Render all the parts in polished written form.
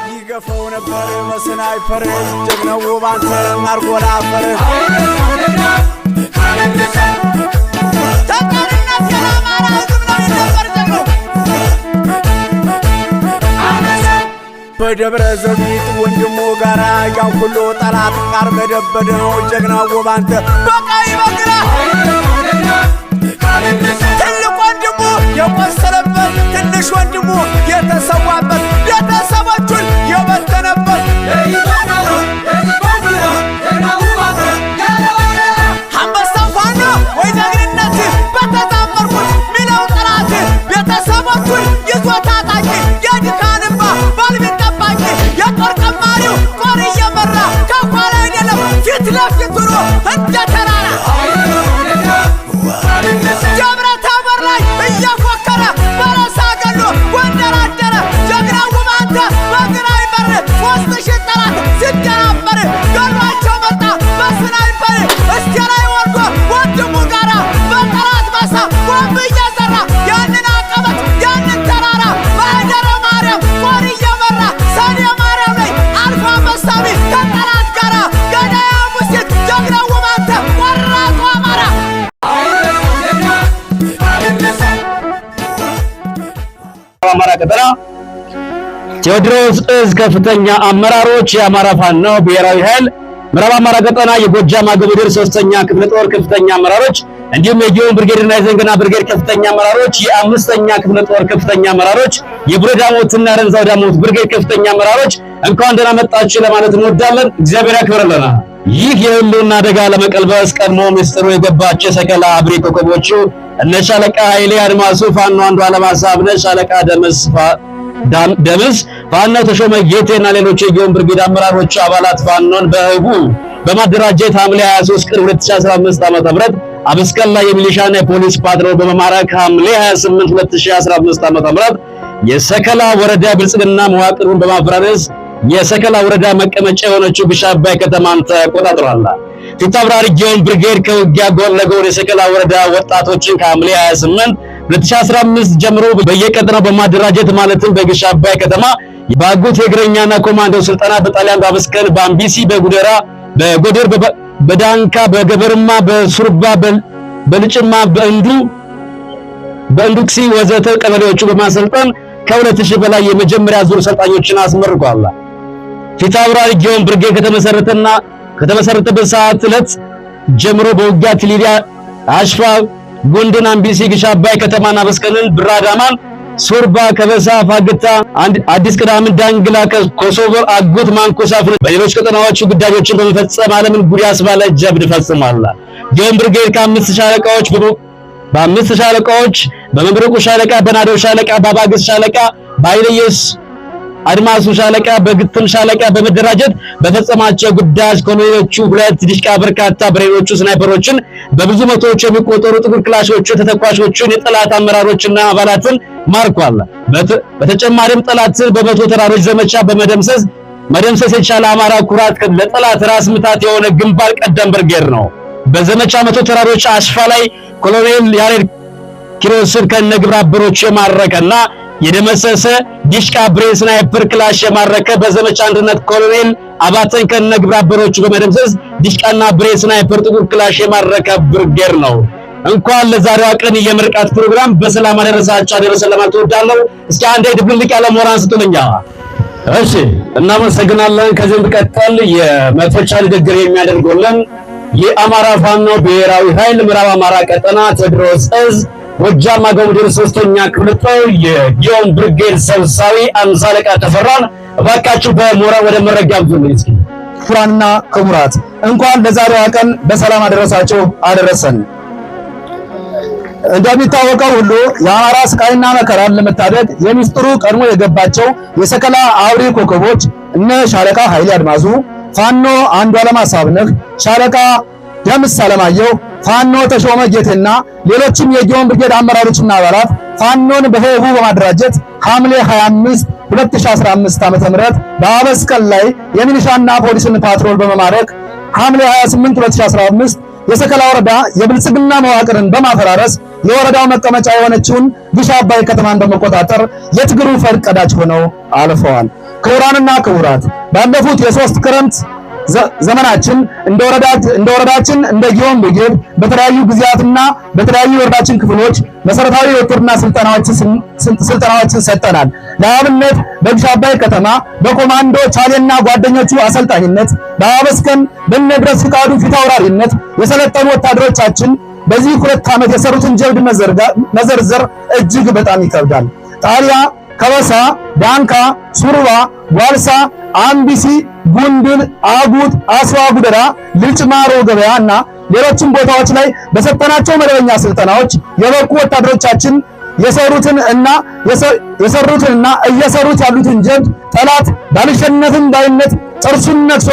ይገፈው ነበር መስናይፐር ጀግናው ባንተ ማርጎላ አፈር ተቀርነት ያማራ ህዝብ ነው ነበር ጀግናው በደብረ ዘቢጥ ወንድሙ ጋራ ያው ሁሉ ጠላት ጋር በደበደው ጀግናው ባንተ በቃ ይበግራ ትልቅ ወንድሙ የቆሰለበት ትንሽ ወንድሙ የተሰዋበት ቤተሰቦቹን የበተነበት አንበሳው ፋኖ ወይ ጀግንነት በተጣመርኩት ሚለው ጠላት ቤተሰቦቹን ይዞ ታጣቂ የድካንባ ባልቤት ጠባቂ የጦር ቀማሪው ጦር እየመራ ከኋላ አይደለም ፊት ለፊት ሆኖ እንደ ተራራ ደብረ ታቦር ላይ እየፎከረ በረሳ ገሎ ጎንደር አደረ ጀግናው ባንተ በስናይፐር 3000 ጠላት ሲደናበር ገሏቸው መጣ በስናይፐር እስቴ ላይ ወርዶ ወንድሙ ጋራ በጠላት ማሳ ቦምብ እየዘራ ያንን አቀበት ያንን ተራራ በአደረ ማርያም ጦር እየመራ ሰኔ ማርያም ላይ አልፋ መሳቢ ከጠላት ጋራ ገዳያ ሙሴት ጀግናው ባንተ ቆራጡ አማራ አማራ ቀጠና ቴዎድሮስ እዝ ከፍተኛ አመራሮች የአማራ ፋኖ ብሔራዊ ኃይል ምዕራብ አማራ ቀጠና የጎጃም አገው ምድር 3ኛ ክፍለ ጦር ከፍተኛ አመራሮች እንዲሁም የጊዮን ብርጌድና የዘንገና ብርጌድ ከፍተኛ አመራሮች የ5ኛ ክፍለ ጦር ከፍተኛ አመራሮች የብረዳሞትና ረንዛው ዳሞት ብርጌድ ከፍተኛ አመራሮች እንኳን ደህና መጣችሁ ለማለት እንወዳለን። እግዚአብሔር ያክብርልና ይህ የሁሉን አደጋ ለመቀልበስ ቀድሞ ምስጢሩ የገባቸው ሰከላ አብሪ ኮከቦቹ እነ ሻለቃ ኃይሌ አድማሱ ፋኖ አንዱ አለማሳብነ ሻለቃ ደምስ ፋኖ ተሾመ ጌቴና ሌሎች የጊዮን ብርጌድ አመራሮች አባላት ፋኖን በህቡ በማደራጀት ሐምሌ 23 ቀን 2015 ዓ.ም አብስከል ላይ የሚሊሻና የፖሊስ ፓትሮል በመማረክ ሐምሌ 28 2015 ዓ.ም የሰከላ ወረዳ ብልጽግና መዋቅሩን በማፈራረስ የሰከላ ወረዳ መቀመጫ የሆነችው ግሽ አባይ ከተማን ተቆጣጥሯል። ፊታውራሪ ጊዮን ብርጌድ ከውጊያ ጎን ለጎን የሰከላ ወረዳ ወጣቶችን ከሐምሌ 28 2015 ጀምሮ በየቀጠናው በማደራጀት ማለትም በግሽ አባይ ከተማ ባጉት የእግረኛና ኮማንዶ ስልጠና በጣሊያን ባበስከል በአምቢሲ በጉደራ በጎደር በዳንካ በገበርማ በሱርባ በልጭማ በእንዱክሲ ወዘተ ቀበሌዎቹ በማሰልጠን ከ2000 በላይ የመጀመሪያ ዙር ሰልጣኞችን አስመርቋል። ፊታውራሪ ጊዮን ብርጌድ ከተመሰረተበት ሰዓት ዕለት ጀምሮ በውጊያ ትሊዲያ አሽፋ ጎንደን አምቢሲ ግሽ አባይ ከተማና በስከልን ብራዳማን ሱርባ ከበሳ ፋግታ አዲስ ቅዳምን ዳንግላ ኮሶቨር አጉት ማንኮሳፍ በሌሎች ቀጠናዎች ግዳጆችን በመፈጸም ዓለምን ጉድ ያስባለ ጀብድ ፈጽሟል። ጊዮን ብርጌድ ከ5 ሻለቃዎች በ5 ሻለቃዎች በመብረቁ ሻለቃ በናደው ሻለቃ በአባግስ ሻለቃ በኃይለየስ አድማሱ ሻለቃ በግትም ሻለቃ በመደራጀት በፈጸማቸው ግዳጅ ኮሎኔሎቹ 2 ዲሽቃ በርካታ ብሬኖቹ ስናይፐሮችን በብዙ መቶዎች የሚቆጠሩ ጥቁር ክላሾቹ ተተኳሾቹን የጠላት አመራሮችና አባላትን ማርኳል። በተጨማሪም ጠላትን በመቶ ተራሮች ዘመቻ መደምሰስ የቻለ አማራ ኩራት ለጠላት ራስ ምታት የሆነ ግንባር ቀደም ብርጌድ ነው። በዘመቻ መቶ ተራሮች አሽፋ ላይ ኮሎኔል ያሬድ ኪሮስን ከነግብረ አበሮች የማረከና የደመሰሰ ዲሽቃ ብሬን ስናይፐር ክላሽ የማረከ በዘመቻ አንድነት ኮሎኔል አባተን ከነግብረ አበሮቹ በመደምሰስ ዲሽቃና ብሬን ስናይፐር ጥቁር ክላሽ የማረከ ብርጌድ ነው። እንኳን ለዛሬዋ ቀን የምርቃት ፕሮግራም በሰላም አደረሳችሁ አደረሰን ለማለት እወዳለሁ። እስኪ አንዴ ድብልቅ ያለ ሞራን ስጡልኛ። እሺ እናመሰግናለን። ከዚህ በመቀጠል የመክፈቻ ንግግር የሚያደርጉልን የአማራ ፋኖ ብሔራዊ ኃይል ምዕራብ አማራ ቀጠና ቴዎድሮስ እዝ ጎጃም አገው ምድር 3ኛ ክፍለ ጦር የጊዮን ብርጌድ ሰብሳቢ አምሳ አለቃ ተፈራን እባካችሁ በሞራል ወደ መረጃው ዙልኝ። እስኪ ክቡራንና ክቡራት እንኳን ለዛሬዋ ቀን በሰላም አደረሳችሁ አደረሰን። እንደሚታወቀው ሁሉ የአማራ ስቃይና መከራን ለመታደግ የሚስጥሩ ቀድሞ የገባቸው የሰከላ አውሪ ኮከቦች እነ ሻለቃ ኃይሌ አድማሱ፣ ፋኖ አንዱ አለማሳብነህ፣ ሻለቃ ደምስ አለማየሁ፣ ፋኖ ተሾመ ጌቴና ሌሎችም የጊዮን ብርጌድ አመራሮችና አባላት ፋኖን በህቡ በማደራጀት ሐምሌ 25 2015 ዓ.ም በአበስከል ላይ የሚሊሻና ፖሊስን ፓትሮል በመማረክ ሐምሌ 28 2015 የሰከላ ወረዳ የብልጽግና መዋቅርን በማፈራረስ የወረዳው መቀመጫ የሆነችውን ግሽ አባይ ከተማን በመቆጣጠር የትግሉ ፈርቀዳጅ ሆነው አልፈዋል። ክቡራንና ክቡራት ባለፉት የሶስት ክረምት ዘመናችን እንደ ወረዳችን እንደ ጊዮን ብርጌድ በተለያዩ ጊዜያትና በተለያዩ ወረዳችን ክፍሎች መሰረታዊ የውትድርና ስልጠናዎችን ሰጠናል። ለአብነት በግሽ አባይ ከተማ በኮማንዶ ቻሌና ጓደኞቹ አሰልጣኝነት በአበስከን በነድረስ ፍቃዱ ፊታውራሪነት የሰለጠኑ ወታደሮቻችን በዚህ 2 ዓመት የሰሩትን ጀብድ መዘርዘር እጅግ በጣም ይከብዳል። ጣሊያ፣ ከበሳ፣ ዳንካ፣ ሱሩባ፣ ጓልሳ፣ አምቢሲ፣ ጉንድል፣ አጉት፣ አስዋ ጉደራ፣ ልጭማሮ ገበያ እና ሌሎችም ቦታዎች ላይ በሰጠናቸው መደበኛ ስልጠናዎች የበቁ ወታደሮቻችን የሰሩትንና እየሰሩት ያሉትን ጀብድ ጠላት ባልሸነፍም ባይነት ጥርሱን ነክሶ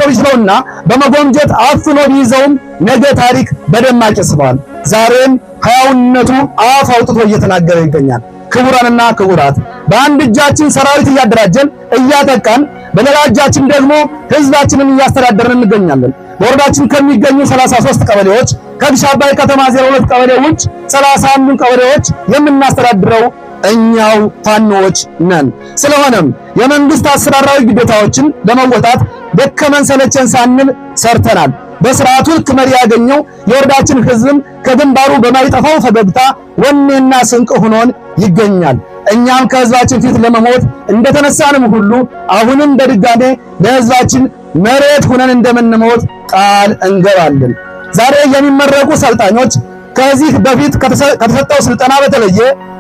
ቢችለውና በመጎምጀት አፍኖ ቢይዘውም ነገ ታሪክ በደማቅ ይስባል። ዛሬም ሕያውነቱ አፍ አውጥቶ እየተናገረ ይገኛል። ክቡራንና ክቡራት በአንድ እጃችን ሰራዊት እያደራጀን እያጠቃን በሌላ እጃችን ደግሞ ህዝባችንን እያስተዳደርን እንገኛለን። በወረዳችን ከሚገኙ 33 ቀበሌዎች ከግሽ አባይ ከተማ 02 ቀበሌ ውጭ 31 ቀበሌዎች የምናስተዳድረው እኛው ፋኖዎች ነን። ስለሆነም የመንግስት አሰራራዊ ግዴታዎችን ለመወጣት ደከመን ሰለቸን ሳንል ሰርተናል። በስርዓቱ ልክ መሪ ያገኘው የወረዳችን ህዝብም ከግንባሩ በማይጠፋው ፈገግታ ወኔና ስንቅ ሆኖን ይገኛል። እኛም ከህዝባችን ፊት ለመሞት እንደተነሳንም ሁሉ አሁንም በድጋሜ ለህዝባችን መሬት ሆነን እንደምንሞት ቃል እንገባለን። ዛሬ የሚመረቁ ሰልጣኞች ከዚህ በፊት ከተሰጠው ስልጠና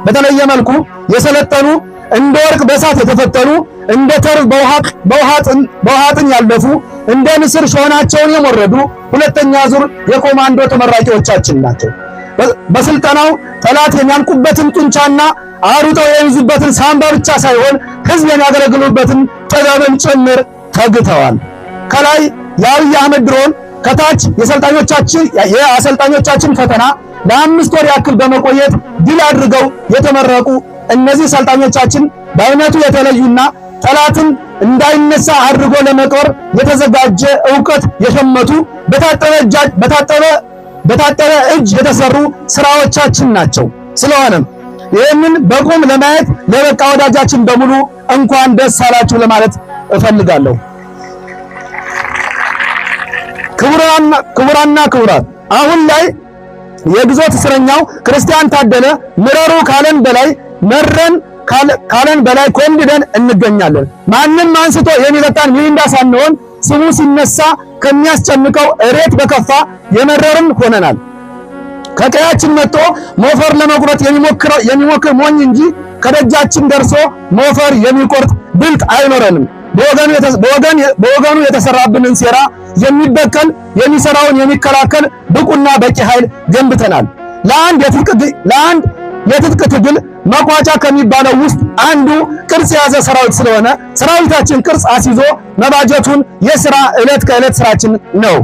በተለየ መልኩ የሰለጠኑ እንደ ወርቅ በእሳት የተፈተኑ እንደ ተርብ በውሃጥን ያለፉ እንደ ንስር ሾናቸውን የሞረዱ ሁለተኛ ዙር የኮማንዶ ተመራቂዎቻችን ናቸው። በስልጠናው ጠላት የሚያንቁበትን ጡንቻና አሩጠው የሚይዙበትን ሳምባ ብቻ ሳይሆን ህዝብ የሚያገለግሉበትን ጥበብን ጭምር ተግተዋል። ከላይ የአብይ አህመድ ድሮን ከታች የአሰልጣኞቻችን ፈተና ለ5 ወር ያክል በመቆየት ድል አድርገው የተመረቁ እነዚህ ሰልጣኞቻችን በአይነቱ የተለዩና ጠላትን እንዳይነሳ አድርጎ ለመቅበር የተዘጋጀ ዕውቀት የሸመቱ በታጠረ እጅ የተሰሩ ስራዎቻችን ናቸው። ስለሆነም ይህንን በቁም ለማየት ለበቃ ወዳጃችን በሙሉ እንኳን ደስ አላችሁ ለማለት እፈልጋለሁ። ክቡራንና ክቡራት አሁን ላይ የግዞት እስረኛው ክርስቲያን ታደለ ምረሩ ካለን በላይ ኮንድደን እንገኛለን። ማንም አንስቶ የሚጠጣን ሚሪንዳ ሳንሆን ስሙ ሲነሳ ከሚያስጨንቀው እሬት በከፋ የመረርን ሆነናል። ከቀያችን መጥቶ ሞፈር ለመቁረጥ የሚሞክር ሞኝ እንጂ ከደጃችን ደርሶ ሞፈር የሚቆርጥ ብልጥ አይኖረንም። በወገኑ የተሰራብንን ሴራ የሚበቀል የሚሰራውን የሚከላከል ብቁና በቂ ኃይል ገንብተናል። ለአንድ የትጥቅ ትግል መቋጫ ከሚባለው ውስጥ አንዱ ቅርጽ የያዘ ሰራዊት ስለሆነ ሰራዊታችን ቅርጽ አስይዞ መባጀቱን የሥራ ዕለት ከዕለት ስራችን ነው።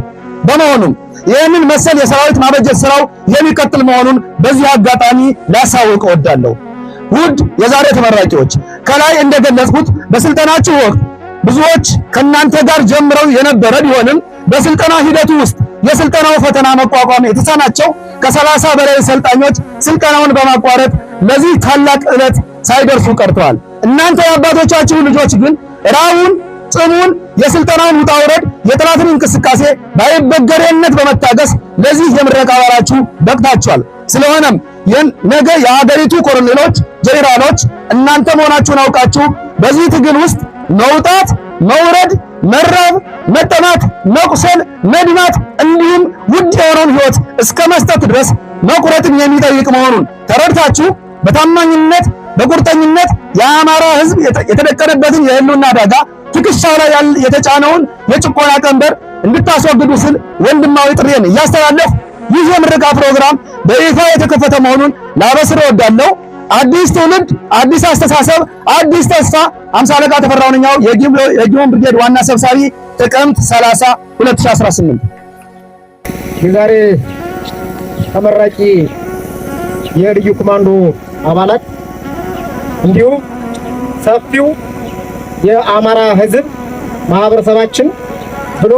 በመሆኑም ይህንን መሰል የሰራዊት ማበጀት ስራው የሚቀጥል መሆኑን በዚህ አጋጣሚ ላሳውቅ እወዳለሁ። ውድ የዛሬ ተመራቂዎች ከላይ እንደገለጽኩት በስልጠናችሁ ወቅት ብዙዎች ከናንተ ጋር ጀምረው የነበረ ቢሆንም በስልጠና ሂደቱ ውስጥ የስልጠናው ፈተና መቋቋም የተሳናቸው ከ30 በላይ ሰልጣኞች ስልጠናውን በማቋረጥ ለዚህ ታላቅ ዕለት ሳይደርሱ ቀርተዋል። እናንተ የአባቶቻችሁ ልጆች ግን ራቡን፣ ጥሙን፣ የስልጠናውን ውጣ ውረድ፣ የጠላትን እንቅስቃሴ ባይበገሬነት በመታገስ ለዚህ የምረቃ በዓላችሁ በቅታችኋል። ስለሆነም ነገ የሀገሪቱ ኮሎኔሎች፣ ጄኔራሎች እናንተ መሆናችሁን አውቃችሁ በዚህ ትግል ውስጥ መውጣት፣ መውረድ፣ መራብ፣ መጠማት፣ መቁሰል፣ መድማት እንዲሁም ውድ የሆነውን ሕይወት እስከ መስጠት ድረስ መቁረጥን የሚጠይቅ መሆኑን ተረድታችሁ በታማኝነት በቁርጠኝነት የአማራ ሕዝብ የተደቀነበትን የህልውና አደጋ ትከሻው ላይ የተጫነውን የጭቆና ቀንበር እንድታስወግዱ ስል ወንድማዊ ጥሪዬን እያስተላለፍ ይህ የምረቃ ፕሮግራም በይፋ የተከፈተ መሆኑን ላበስር እወዳለሁ። አዲስ ትውልድ፣ አዲስ አስተሳሰብ፣ አዲስ ተስፋ። 50 አለቃ ተፈራው ነኛው የጊዮን ብርጌድ ዋና ሰብሳቢ ጥቅምት 30 2018። የዛሬ ተመራቂ የልዩ ኮማንዶ አባላት እንዲሁም ሰፊው የአማራ ህዝብ ማህበረሰባችን ብሎ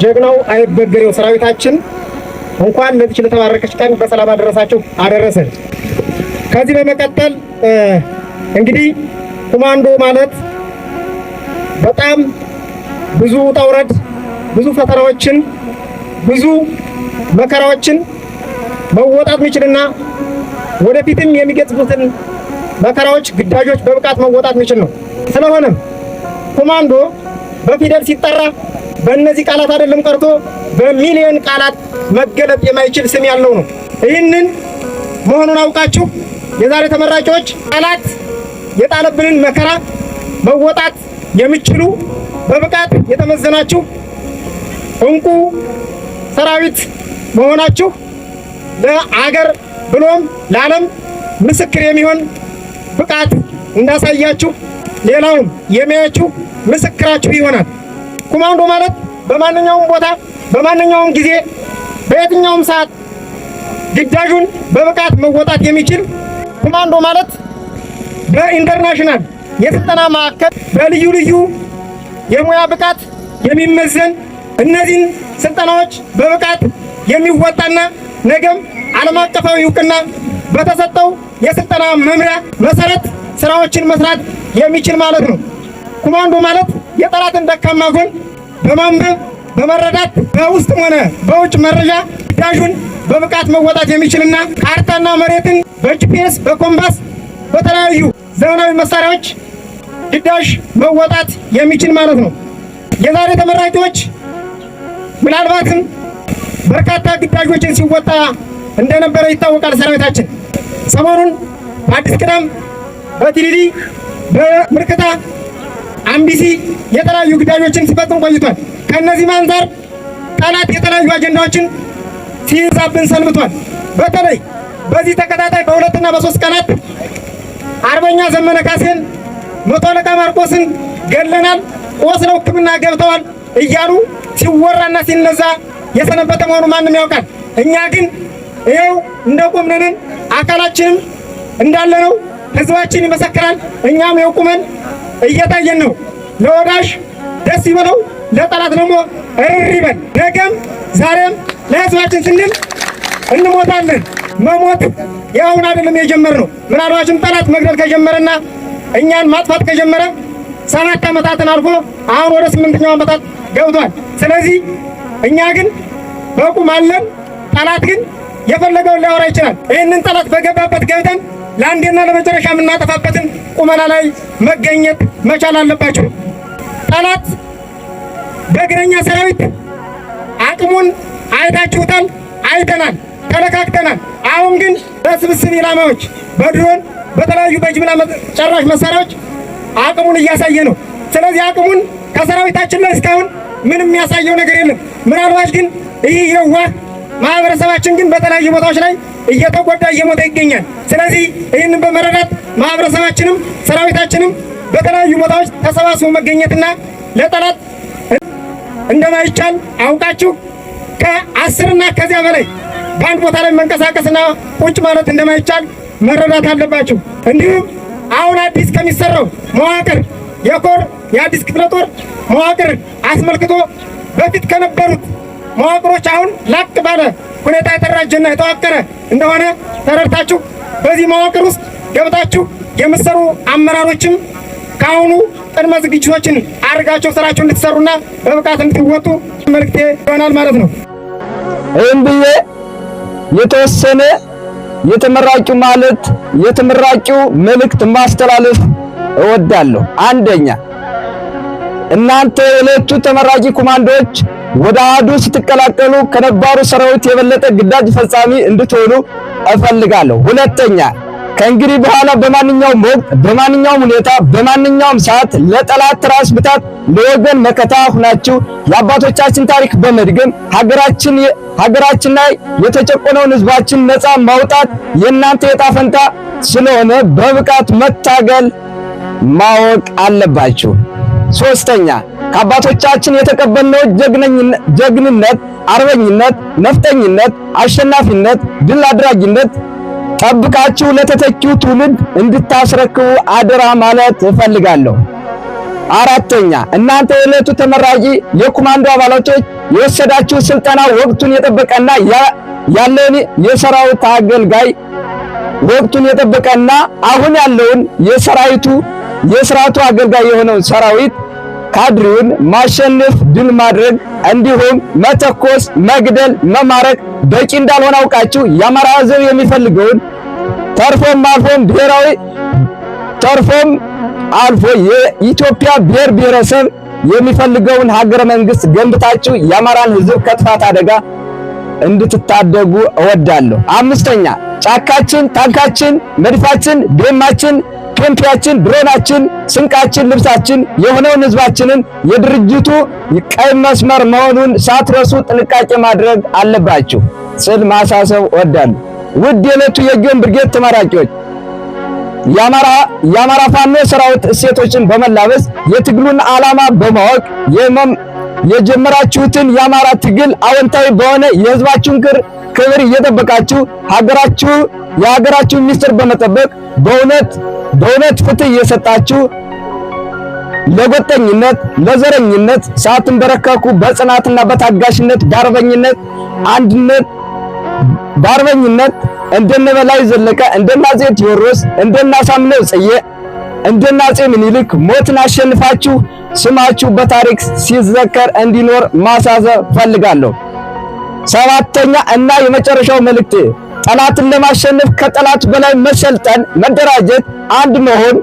ጀግናው አይበገሬው ሰራዊታችን እንኳን ለዚህ ለተባረከች ቀን በሰላም አደረሳችሁ አደረሰን። ከዚህ በመቀጠል እንግዲህ ኮማንዶ ማለት በጣም ብዙ ውጣ ውረድ፣ ብዙ ፈተናዎችን፣ ብዙ መከራዎችን መወጣት የሚችልና ወደፊትም የሚገጥሙትን መከራዎች፣ ግዳጆች በብቃት መወጣት የሚችል ነው። ስለሆነም ኮማንዶ በፊደል ሲጠራ በእነዚህ ቃላት አይደለም ቀርቶ በሚሊዮን ቃላት መገለጥ የማይችል ስም ያለው ነው። ይህንን መሆኑን አውቃችሁ የዛሬ ተመራቂዎች ጠላት የጣለብንን መከራ መወጣት የሚችሉ በብቃት የተመዘናችሁ እንቁ ሰራዊት መሆናችሁ ለአገር ብሎም ለዓለም ምስክር የሚሆን ብቃት እንዳሳያችሁ ሌላውም የሚያያችሁ ምስክራችሁ ይሆናል። ኮማንዶ ማለት በማንኛውም ቦታ በማንኛውም ጊዜ በየትኛውም ሰዓት ግዳጁን በብቃት መወጣት የሚችል ኮማንዶ ማለት በኢንተርናሽናል የስልጠና ማዕከል በልዩ ልዩ የሙያ ብቃት የሚመዘን እነዚህን ስልጠናዎች በብቃት የሚወጣና ነገም ዓለም አቀፋዊ እውቅና በተሰጠው የስልጠና መምሪያ መሰረት ስራዎችን መስራት የሚችል ማለት ነው። ኮማንዶ ማለት የጠላትን ደካማ ጎን በማንበብ በመረዳት በውስጥም ሆነ በውጭ መረጃ ግዳጁን በብቃት መወጣት የሚችልና ካርታና መሬትን በጂፒኤስ በኮምፓስ በተለያዩ ዘመናዊ መሳሪያዎች ግዳጅ መወጣት የሚችል ማለት ነው። የዛሬ ተመራቂዎች ምናልባትም በርካታ ግዳጆችን ሲወጣ እንደነበረ ይታወቃል። ሰራዊታችን ሰሞኑን በአዲስ ቅዳም፣ በቲሊሊ፣ በምርክታ፣ አምቢሲ የተለያዩ ግዳጆችን ሲፈጽም ቆይቷል። ከነዚህ አንፃር ጠላት የተለያዩ አጀንዳዎችን ሲይዛብን ሰንብቷል። በተለይ በዚህ ተከታታይ በሁለትና በሶስት ቀናት አርበኛ ዘመነ ካሴን፣ መቶ አለቃ ማርቆስን ገለናል፣ ቆስለው ሕክምና ገብተዋል እያሉ ሲወራና ሲነዛ የሰነበተ መሆኑ ማንም ያውቃል። እኛ ግን ይኸው እንደቆምነን አካላችንም እንዳለ ነው። ህዝባችን ይመሰክራል። እኛም ይኸው ቁመን እየታየን ነው። ለወዳሽ ደስ ይበለው፣ ለጠላት ደግሞ እርር ይበል። ነገም ዛሬም ለህዝባችን ስንል እንሞታለን። መሞት ያውን አይደለም የጀመርነው። ምናልባትም ጠላት መግደል ከጀመረና እኛን ማጥፋት ከጀመረ 7 ዓመታትን አልፎ አሁን ወደ 8ኛው ዓመታት ገብቷል። ስለዚህ እኛ ግን በቁም አለን። ጠላት ግን የፈለገውን ሊያወራ ይችላል። ይህንን ጠላት በገባበት ገብተን ለአንዴና ለመጨረሻ የምናጠፋበትን ቁመና ላይ መገኘት መቻል አለባቸው። ጠላት በእግረኛ ሰራዊት አቅሙን አይታችሁታል፣ አይተናል፣ ተለካክተናል። አሁን ግን በስብስብ ኢላማዎች በድሮን በተለያዩ በጅምላ ጨራሽ መሳሪያዎች አቅሙን እያሳየ ነው። ስለዚህ አቅሙን ከሰራዊታችን ላይ እስካሁን ምንም የሚያሳየው ነገር የለም። ምናልባት ግን ይህ የዋህ ማህበረሰባችን ግን በተለያዩ ቦታዎች ላይ እየተጎዳ እየሞተ ይገኛል። ስለዚህ ይህንን በመረዳት ማህበረሰባችንም ሰራዊታችንም በተለያዩ ቦታዎች ተሰባስቦ መገኘትና ለጠላት እንደማይቻል አውቃችሁ ከ10 እና ከዚያ በላይ በአንድ ቦታ ላይ መንቀሳቀስና ቁጭ ማለት እንደማይቻል መረዳት አለባችሁ። እንዲሁም አሁን አዲስ ከሚሰራው መዋቅር የኮር የአዲስ ክፍለ ጦር መዋቅር አስመልክቶ በፊት ከነበሩት መዋቅሮች አሁን ላቅ ባለ ሁኔታ የተደራጀና የተዋቀረ እንደሆነ ተረድታችሁ በዚህ መዋቅር ውስጥ ገብታችሁ የምትሰሩ አመራሮችም ከአሁኑ ቅድመ ዝግጅቶችን አድርጋችሁ ስራችሁ እንድትሰሩና በብቃት እንድትወጡ መልእክቴ ይሆናል ማለት ነው። ይህም ብዬ የተወሰነ የተመራቂው ማለት የተመራቂው መልእክት ማስተላለፍ እወዳለሁ። አንደኛ እናንተ የዕለቱ ተመራቂ ኮማንዶዎች ወደ አሃዱ ስትቀላቀሉ ከነባሩ ሰራዊት የበለጠ ግዳጅ ፈጻሚ እንድትሆኑ እፈልጋለሁ። ሁለተኛ ከእንግዲህ በኋላ በማንኛውም ወቅት በማንኛውም ሁኔታ በማንኛውም ሰዓት ለጠላት ራስ ብታት ለወገን መከታ ሁናችሁ የአባቶቻችን ታሪክ በመድገም ሀገራችን ላይ የተጨቆነውን ህዝባችን ነፃ ማውጣት የእናንተ የዕጣ ፈንታ ስለሆነ በብቃት መታገል ማወቅ አለባችሁ። ሶስተኛ ከአባቶቻችን የተቀበልነው ጀግንነት፣ አርበኝነት፣ ነፍጠኝነት፣ አሸናፊነት፣ ድል አድራጊነት ጠብቃችሁ ለተተኪው ትውልድ እንድታስረክቡ አደራ ማለት እፈልጋለሁ። አራተኛ እናንተ የዕለቱ ተመራቂ የኮማንዶ አባላቶች የወሰዳችሁ ስልጠና ወቅቱን የጠበቀና ያለውን የሰራዊት አገልጋይ ወቅቱን የጠበቀና አሁን ያለውን የስርዓቱ አገልጋይ የሆነውን ሰራዊት ካድሬውን ማሸነፍ፣ ድል ማድረግ እንዲሁም መተኮስ፣ መግደል፣ መማረክ በቂ እንዳልሆነ አውቃችሁ የአማራ ሕዝብ የሚፈልገውን ተርፎም አልፎ የኢትዮጵያ ብሔር ብሔረሰብ የሚፈልገውን ሀገረ መንግስት ገንብታችሁ የአማራን ሕዝብ ከጥፋት አደጋ እንድትታደጉ እወዳለሁ። አምስተኛ ጫካችን፣ ታንካችን፣ መድፋችን፣ ቤማችን፣ ኬምፒያችን፣ ድሮናችን፣ ስንቃችን፣ ልብሳችን የሆነውን ሕዝባችንን የድርጅቱ ቀይ መስመር መሆኑን ሳትረሱ ጥንቃቄ ማድረግ አለባችሁ ስል ማሳሰብ እወዳለሁ። ውድ የዕለቱ የጊዮን ብርጌድ ተመራቂዎች የአማራ ፋኖ ሰራዊት እሴቶችን በመላበስ የትግሉን ዓላማ በማወቅ የጀመራችሁትን የአማራ ትግል አዎንታዊ በሆነ የህዝባችሁን ክብር እየጠበቃችሁ የሀገራችሁን ሚስጥር በመጠበቅ በእውነት ፍትህ እየሰጣችሁ ለጎጠኝነት ለዘረኝነት ሳትንበረከኩ በጽናትና በታጋሽነት በአርበኝነት እንደነ በላይ ዘለቀ እንደነ አፄ ቴዎድሮስ እንደነ አሳምነው ጽጌ እንደነ አፄ ምኒልክ ሞትን አሸንፋችሁ ስማችሁ በታሪክ ሲዘከር እንዲኖር ማሳሰብ ፈልጋለሁ። ሰባተኛ እና የመጨረሻው መልእክቴ ጠላትን ለማሸነፍ ከጠላት በላይ መሰልጠን፣ መደራጀት፣ አንድ መሆን፣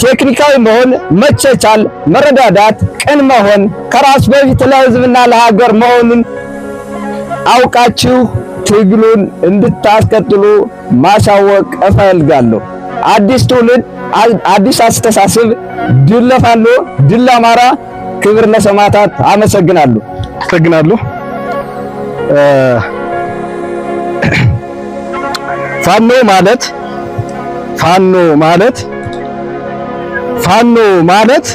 ቴክኒካዊ መሆን፣ መቻቻል፣ መረዳዳት፣ ቅን መሆን፣ ከራስ በፊት ለህዝብና ለሀገር መሆኑን አውቃችሁ ትግሉን እንድታስቀጥሉ ማሳወቅ እፈልጋለሁ። አዲስ ትውልድ፣ አዲስ አስተሳሰብ። ድል ለፋኖ፣ ድል ለአማራ፣ ክብር ለሰማዕታት። አመሰግናለሁ። ፋኖ ማለት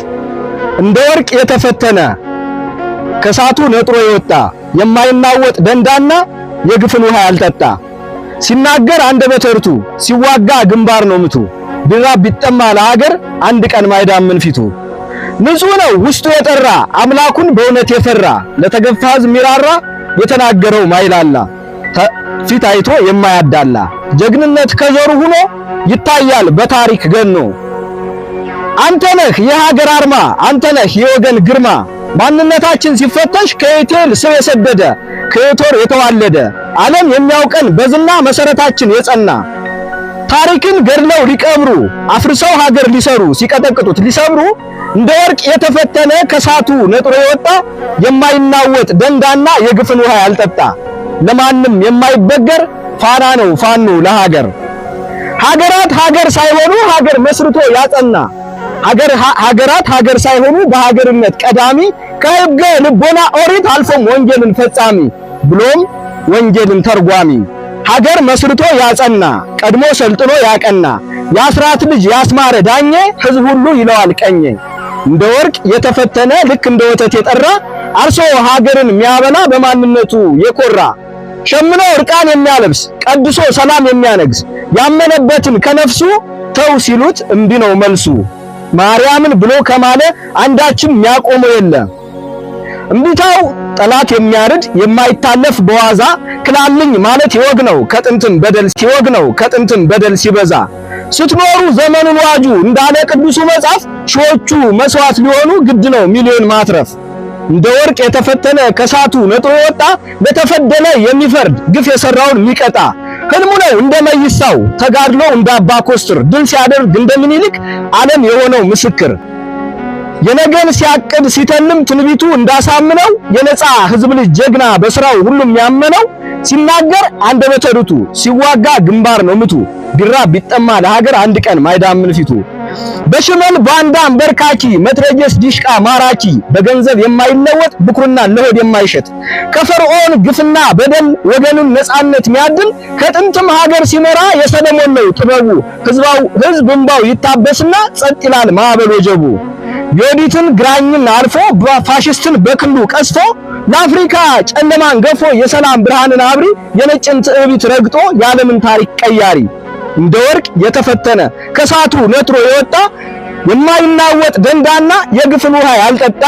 እንደ ወርቅ የተፈተነ ከሳቱ ነጥሮ የወጣ የማይናወጥ ደንዳና የግፍን ውሃ ያልጠጣ ሲናገር አንደበተ ርቱዕ ሲዋጋ ግንባር ነው ምቱ ቢራብ ቢጠማ ለሀገር አንድ ቀን ማይዳምን ፊቱ ንጹህ ነው ውስጡ የጠራ አምላኩን በእውነት የፈራ ለተገፋ ሕዝብ ሚራራ የተናገረው ማይላላ ፊት አይቶ የማያዳላ ጀግንነት ከዘሩ ሆኖ ይታያል በታሪክ ገኖ አንተ ነህ የሀገር አርማ አንተ ነህ የወገን ግርማ ማንነታችን ሲፈተሽ ከኤቴል ስር የሰደደ ከኤቶር የተዋለደ ዓለም የሚያውቀን በዝና መሰረታችን የጸና ታሪክን ገድለው ሊቀብሩ አፍርሰው ሀገር ሊሰሩ ሲቀጠቅጡት ሊሰብሩ እንደ ወርቅ የተፈተነ ከሳቱ ነጥሮ የወጣ የማይናወጥ ደንዳና የግፍን ውሃ ያልጠጣ ለማንም የማይበገር ፋና ነው ፋኖ ለሀገር ሀገራት ሀገር ሳይሆኑ ሀገር መስርቶ ያጸና ሀገራት ሀገር ሳይሆኑ በሀገርነት ቀዳሚ ከሕገ ልቦና ኦሪት አልፎም ወንጌልን ፈጻሚ ብሎም ወንጌልን ተርጓሚ ሀገር መስርቶ ያጸና ቀድሞ ሰልጥኖ ያቀና የአስራት ልጅ ያስማረ ዳኘ ሕዝብ ሁሉ ይለዋል ቀኘ እንደ ወርቅ የተፈተነ ልክ እንደ ወተት የጠራ አርሶ ሀገርን የሚያበላ በማንነቱ የኮራ ሸምኖ እርቃን የሚያለብስ ቀድሶ ሰላም የሚያነግስ ያመነበትን ከነፍሱ ተው ሲሉት እምቢ ነው መልሱ ማርያምን ብሎ ከማለ አንዳችም የሚያቆመው የለ እምቢታው ጠላት የሚያርድ የማይታለፍ በዋዛ ክላልኝ ማለት ከጥንትም በደል ሲበዛ ስትኖሩ ዘመኑን ዋጁ እንዳለ ቅዱሱ መጽሐፍ ሺዎቹ መስዋዕት ሊሆኑ ግድ ነው ሚሊዮን ማትረፍ እንደ ወርቅ የተፈተነ ከሳቱ ነጥሮ የወጣ ለተፈደለ የሚፈርድ ግፍ የሰራውን የሚቀጣ ህልሙ ነው እንደመይሳው ተጋድሎ እንደ አባ ኮስትር ድል ሲያደርግ እንደምኒልክ ዓለም የሆነው ምስክር የነገን ሲያቅድ ሲተልም ትንቢቱ እንዳሳምነው የነጻ ህዝብ ልጅ ጀግና በስራው ሁሉም ያመነው ሲናገር አንደበተ ርቱዕ ሲዋጋ ግንባር ነው ምቱ ቢራብ ቢጠማ ለሀገር አንድ ቀን ማይዳምን ፊቱ በሽመል ባንዳ አንበርካኪ መትረየስ ዲሽቃ ማራኪ በገንዘብ የማይለወጥ ብኩርና ለሆድ የማይሸጥ ከፈርዖን ግፍና በደል ወገኑን ነጻነት የሚያድል ከጥንትም ሀገር ሲመራ የሰለሞን ነው ጥበቡ ህዝብ እንባው ይታበስና ጸጥ ይላል ማዕበል ወጀቡ ዮዲትን ግራኝን አልፎ ፋሽስትን በክንዱ ቀስቶ ለአፍሪካ ጨለማን ገፎ የሰላም ብርሃንን አብሪ የነጭን ትዕቢት ረግጦ የዓለምን ታሪክ ቀያሪ እንደ ወርቅ የተፈተነ ከሳቱ ነጥሮ የወጣ የማይናወጥ ደንዳና የግፍን ውሃ ያልጠጣ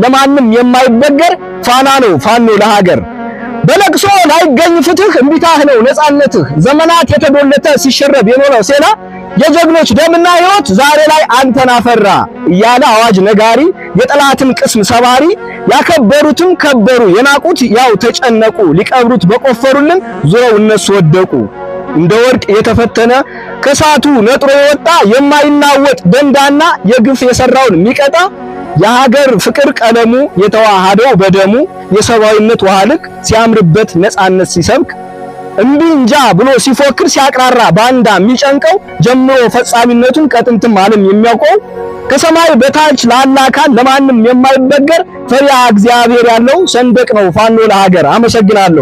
ለማንም የማይበገር ፋና ነው ፋኖ ለሀገር። በለቅሶ ላይገኝ ፍትህ እምቢታህ ነው ነፃነትህ። ዘመናት የተዶለተ ሲሸረብ የኖረው ሴና የጀግኖች ደምና ሕይወት ዛሬ ላይ አንተን አፈራ እያለ አዋጅ ነጋሪ የጠላትን ቅስም ሰባሪ ያከበሩትም ከበሩ የናቁት ያው ተጨነቁ ሊቀብሩት በቆፈሩልን ዙረው እነሱ ወደቁ። እንደ ወርቅ የተፈተነ ከሳቱ ነጥሮ የወጣ የማይናወጥ ደንዳና የግፍ የሰራውን ሚቀጣ የሀገር ፍቅር ቀለሙ የተዋሃደው በደሙ የሰብአዊነት ውሃ ልክ ሲያምርበት ነፃነት ሲሰብክ እምቢ እንጃ ብሎ ሲፎክር ሲያቅራራ ባንዳ የሚጨንቀው ጀምሮ ፈጻሚነቱን ከጥንትም ዓለም የሚያውቀው ከሰማይ በታች ላለ አካል ለማንም የማይበገር ፈሪሃ እግዚአብሔር ያለው ሰንደቅ ነው ፋኖ ለሀገር። አመሰግናለሁ።